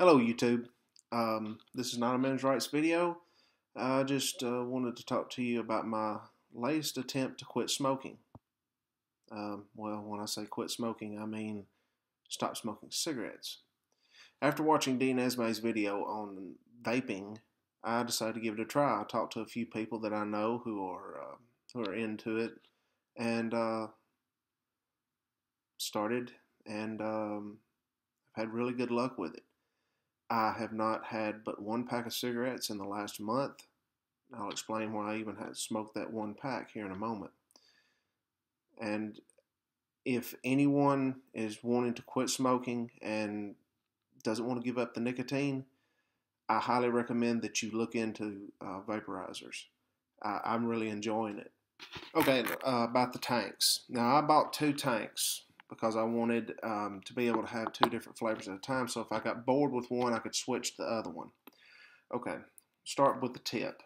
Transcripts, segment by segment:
Hello YouTube. This is not a men's rights video. I just wanted to talk to you about my latest attempt to quit smoking. Well, when I say quit smoking, I mean stop smoking cigarettes. After watching Dean Esmay's video on vaping, I decided to give it a try. I talked to a few people that I know who are into it, and started, and I've had really good luck with it. I have not had but one pack of cigarettes in the last month. I'll explain why I even had smoked that one pack here in a moment. And if anyone is wanting to quit smoking and doesn't want to give up the nicotine, I highly recommend that you look into vaporizers. I'm really enjoying it. Okay, about the tanks. Now, I bought 2 tanks because I wanted to be able to have 2 different flavors at a time, so if I got bored with one, I could switch to the other one. Okay, start with the tip.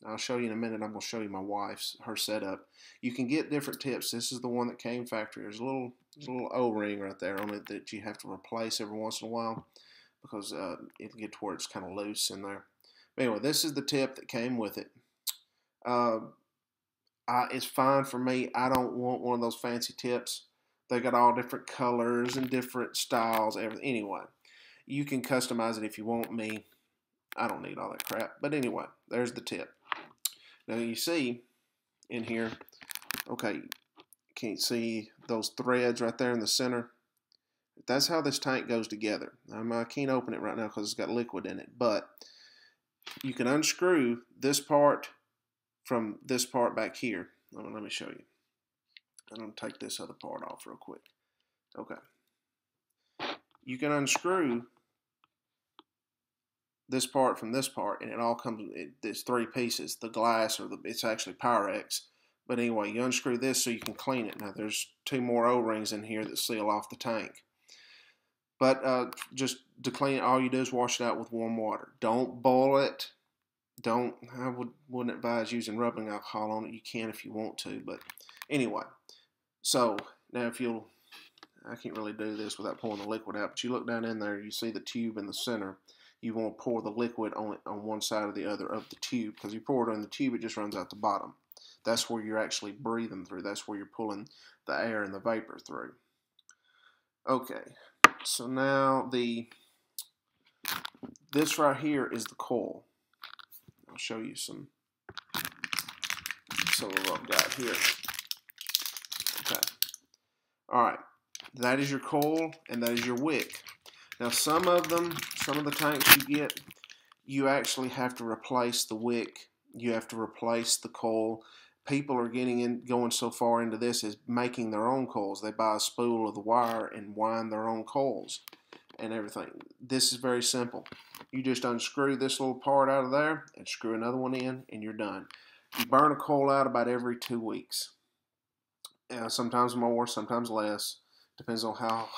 I'll show you in a minute. I'm going to show you my wife's, her setup. You can get different tips. This is the one that came factory. There's a little O-ring right there on it that you have to replace every once in a while because it'll get to where it's kind of loose in there. But anyway, this is the tip that came with it. It's fine for me. I don't want one of those fancy tips. They got all different colors and different styles, everything. Anyway, you can customize it if you want. Me, I don't need all that crap. But anyway, there's the tip. Now you see in here, okay, can't see those threads right there in the center. That's how this tank goes together. I can't open it right now because it's got liquid in it, but you can unscrew this part from this part back here. Let me show you. I'm going to take this other part off real quick. Okay. You can unscrew this part from this part, and it all comes, it's 3 pieces. The glass, or it's actually Pyrex. But anyway, you unscrew this so you can clean it. Now, there's 2 more O-rings in here that seal off the tank. But just to clean it, all you do is wash it out with warm water. Don't boil it. I wouldn't advise using rubbing alcohol on it. You can if you want to, but anyway. So now I can't really do this without pulling the liquid out, but you look down in there, you see the tube in the center. You want to pour the liquid on one side or the other of the tube, because you pour it on the tube, it just runs out the bottom. That's where you're actually breathing through. That's where you're pulling the air and the vapor through. Okay, so now this right here is the coil. I'll show you some of what I've got here. Okay. All right. That is your coil, and that is your wick. Now, some of the tanks you get, you actually have to replace the wick. You have to replace the coil. People are going so far into this as making their own coils. They buy a spool of the wire and wind their own coils and everything. This is very simple. You just unscrew this little part out of there and screw another one in, and you're done. You burn a coil out about every 2 weeks. Sometimes more, sometimes less. Depends on how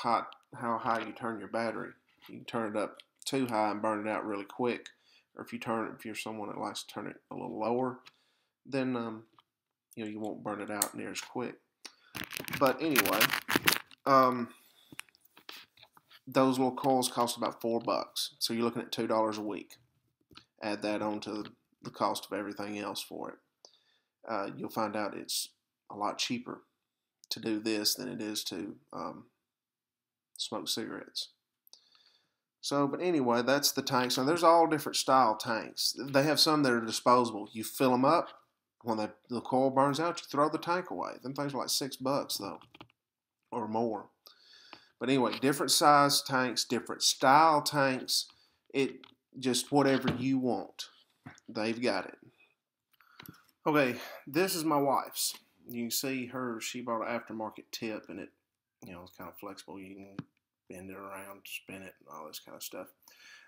high you turn your battery. You can turn it up too high and burn it out really quick. Or if you're someone that likes to turn it a little lower, then you won't burn it out near as quick. But anyway, those little coils cost about $4. So you're looking at $2 a week. Add that on to the cost of everything else for it. You'll find out it's a lot cheaper to do this than it is to smoke cigarettes. So, but anyway, that's the tanks. Now, there's all different style tanks. They have some that are disposable. You fill them up. When the coil burns out, you throw the tank away. Them things are like $6 though, or more. But anyway, different size tanks, different style tanks. It just whatever you want, they've got it. Okay, this is my wife's. You can see she bought an aftermarket tip, and it's kind of flexible. You can bend it around, spin it, and all this kind of stuff.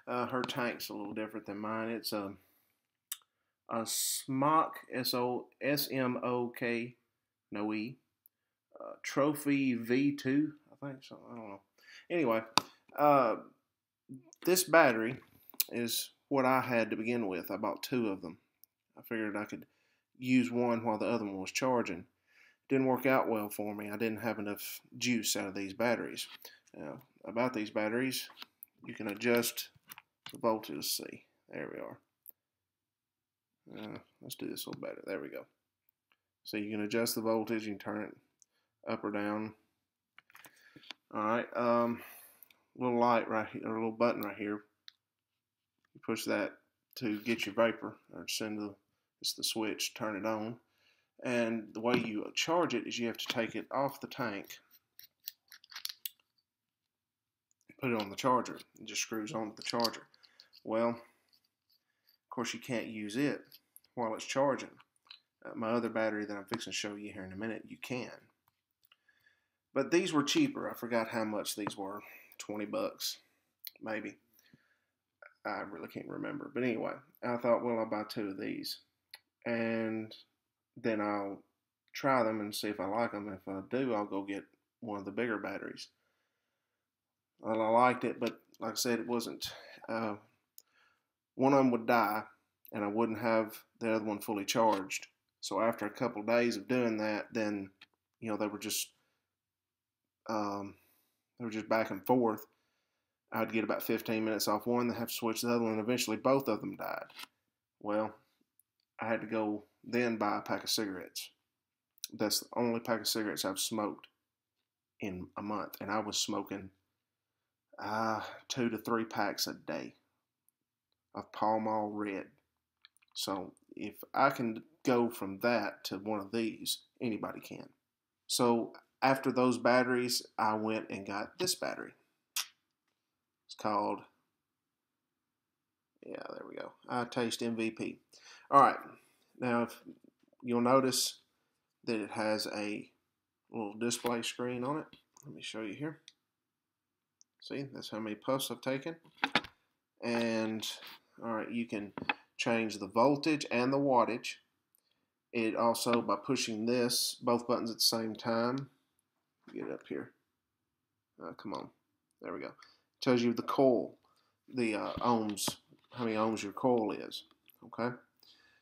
Her tank's a little different than mine. It's a Smok, S-M-O-K, no E, Trophy V2, I think so. I don't know. Anyway, this battery is what I had to begin with. I bought 2 of them. I figured I could use one while the other one was charging. Didn't work out well for me. I didn't have enough juice out of these batteries. About these batteries, you can adjust the voltage. See, there we are. Let's do this a little better. There we go. So you can adjust the voltage. You can turn it up or down. All right. Little light right here, or a little button right here. You push that to get your vapor, or send it's the switch. Turn it on. And the way you charge it is you have to take it off the tank, put it on the charger. It just screws onto the charger. Well, of course you can't use it while it's charging. My other battery that I'm fixing to show you here in a minute, you can. But these were cheaper. I forgot how much these were. 20 bucks, maybe. I really can't remember. But anyway, I thought, well, I'll buy 2 of these. And then I'll try them and see if I like them. If I do, I'll go get one of the bigger batteries. Well, I liked it, but like I said, it wasn't. One of them would die, and I wouldn't have the other one fully charged. So after a couple of days of doing that, then they were just back and forth. I'd get about 15 minutes off one, then have to switch the other one, and eventually both of them died. Well, I had to go then buy a pack of cigarettes. That's the only pack of cigarettes I've smoked in a month, and I was smoking 2 to 3 packs a day of Pall Mall Red. So if I can go from that to one of these, anybody can. So after those batteries, I went and got this battery. It's called, yeah, there we go, iTaste MVP. All right, now if you'll notice that it has a little display screen on it. Let me show you here. See, that's how many puffs I've taken. And all right, you can change the voltage and the wattage. It also, by pushing both buttons at the same time, get up here. Come on, there we go. Tells you the coil, the ohms, how many ohms your coil is. Okay,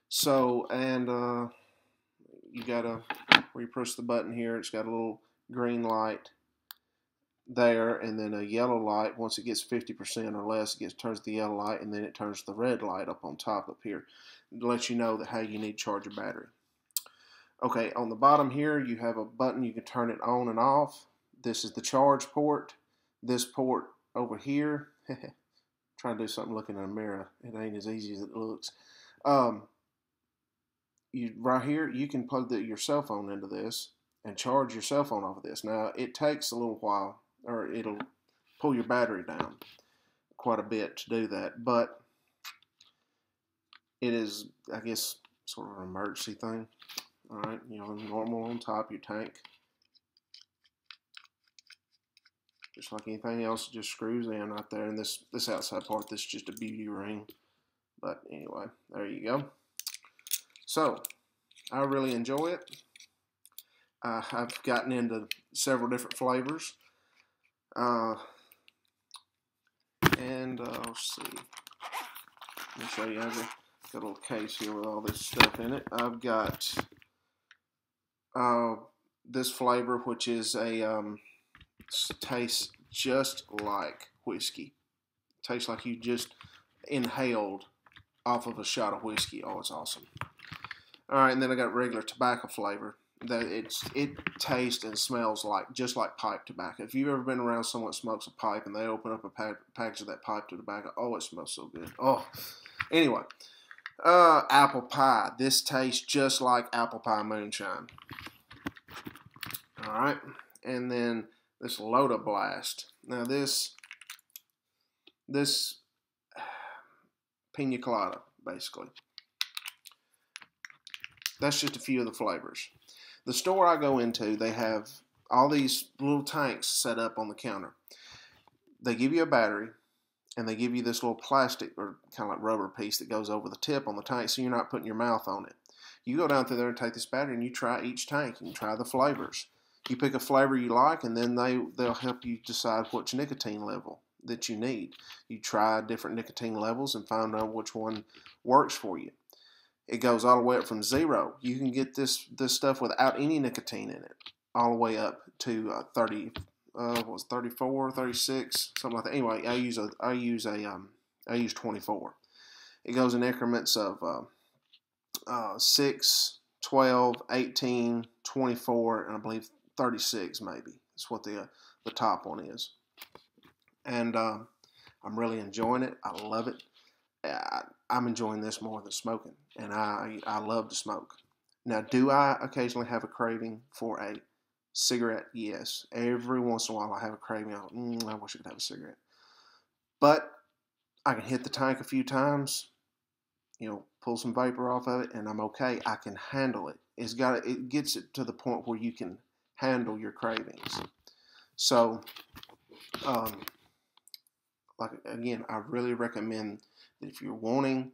so and you gotta, where you push the button here, it's got a little green light there, and then a yellow light. Once it gets 50% or less, it turns the yellow light, and then it turns the red light up on top up here. It lets you know that how you need to charge your battery. Okay, on the bottom here, you have a button. You can turn it on and off. This is the charge port. This port over here, trying to do something looking in a mirror. It ain't as easy as it looks. Right here, you can plug your cell phone into this and charge your cell phone off of this. Now, it takes a little while, or it'll pull your battery down quite a bit to do that, but it is, I guess, sort of an emergency thing. All right, normal on top, your tank. Just like anything else, it just screws in right there. And this outside part, this is just a beauty ring. But anyway, there you go. So, I really enjoy it. I've gotten into several different flavors. Let's see. Let me show you. I've got a little case here with all this stuff in it. I've got this flavor, which is tastes just like whiskey. Tastes like you just inhaled off of a shot of whiskey. Oh, it's awesome. All right, and then I got regular tobacco flavor. It tastes and smells just like pipe tobacco. If you've ever been around someone that smokes a pipe and they open up a package of that pipe tobacco, oh, it smells so good. Oh, anyway, apple pie. This tastes just like apple pie moonshine. All right, and then this Loda Blast. Now this pina colada, basically. That's just a few of the flavors. The store I go into, they have all these little tanks set up on the counter. They give you a battery, and they give you this little plastic or kind of like rubber piece that goes over the tip on the tank, so you're not putting your mouth on it. You go down through there and take this battery, and you try each tank, and you try the flavors. You pick a flavor you like, and then they'll help you decide which nicotine level that you need. You try different nicotine levels and find out which one works for you. It goes all the way up from 0. You can get this stuff without any nicotine in it, all the way up to 30 what was 34, 36, something like that. Anyway, I use 24. It goes in increments of 6, 12, 18, 24, and I believe 36 maybe. That's what the top one is. And I'm really enjoying it. I love it. I'm enjoying this more than smoking, and I love to smoke. Now, do I occasionally have a craving for a cigarette? Yes. Every once in a while I have a craving. I wish I could have a cigarette. But I can hit the tank a few times, pull some vapor off of it, and I'm okay. I can handle it. It gets it to the point where you can handle your cravings. So, again, I really recommend that if you're wanting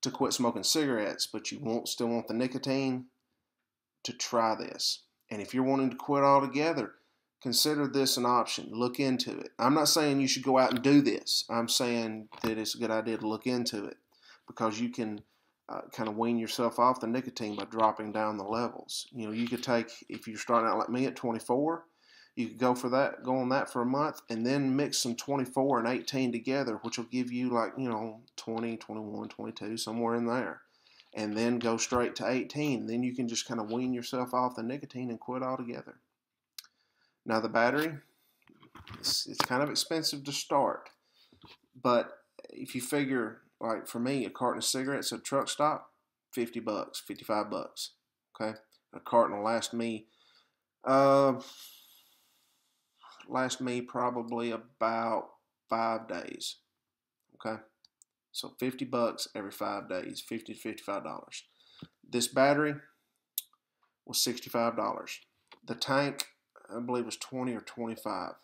to quit smoking cigarettes, but you still want the nicotine, to try this. And if you're wanting to quit altogether, consider this an option. Look into it. I'm not saying you should go out and do this. I'm saying that it's a good idea to look into it, because you can kind of wean yourself off the nicotine by dropping down the levels. You could take, if you're starting out like me at 24, you could go on that for a month, and then mix some 24 and 18 together, which will give you 20, 21, 22, somewhere in there. And then go straight to 18. Then you can just kind of wean yourself off the nicotine and quit altogether. Now the battery, it's kind of expensive to start. But if you figure, like for me, a carton of cigarettes at a truck stop, $50, $55. Okay? A carton will last me probably about 5 days. Okay? So $50 every 5 days, $50 to $55. This battery was $65. The tank, I believe, was 20 or 25.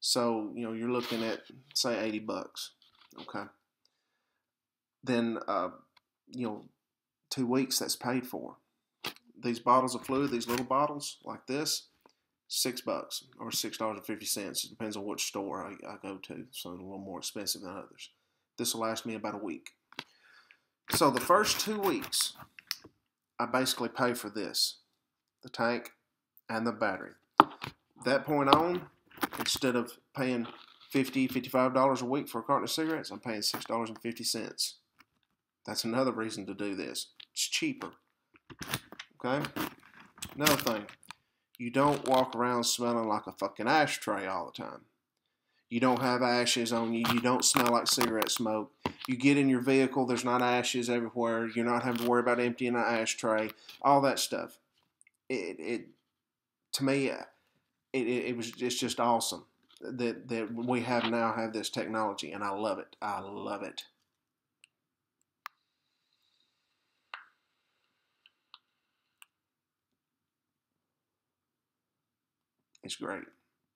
So, you're looking at, say, $80. Okay. Then, 2 weeks, that's paid for. These bottles of fluid, these little bottles like this, $6 or $6.50. It depends on which store I go to. So it's a little more expensive than others. This will last me about a week. So the first 2 weeks, I basically pay for this, the tank and the battery. That point on, instead of paying $50, $55 a week for a carton of cigarettes, I'm paying $6.50. That's another reason to do this. It's cheaper. Okay? Another thing, you don't walk around smelling like a fucking ashtray all the time. You don't have ashes on you. You don't smell like cigarette smoke. You get in your vehicle, there's not ashes everywhere. You're not having to worry about emptying an ashtray. All that stuff. To me, it's just awesome that we now have this technology, and I love it. I love it. It's great.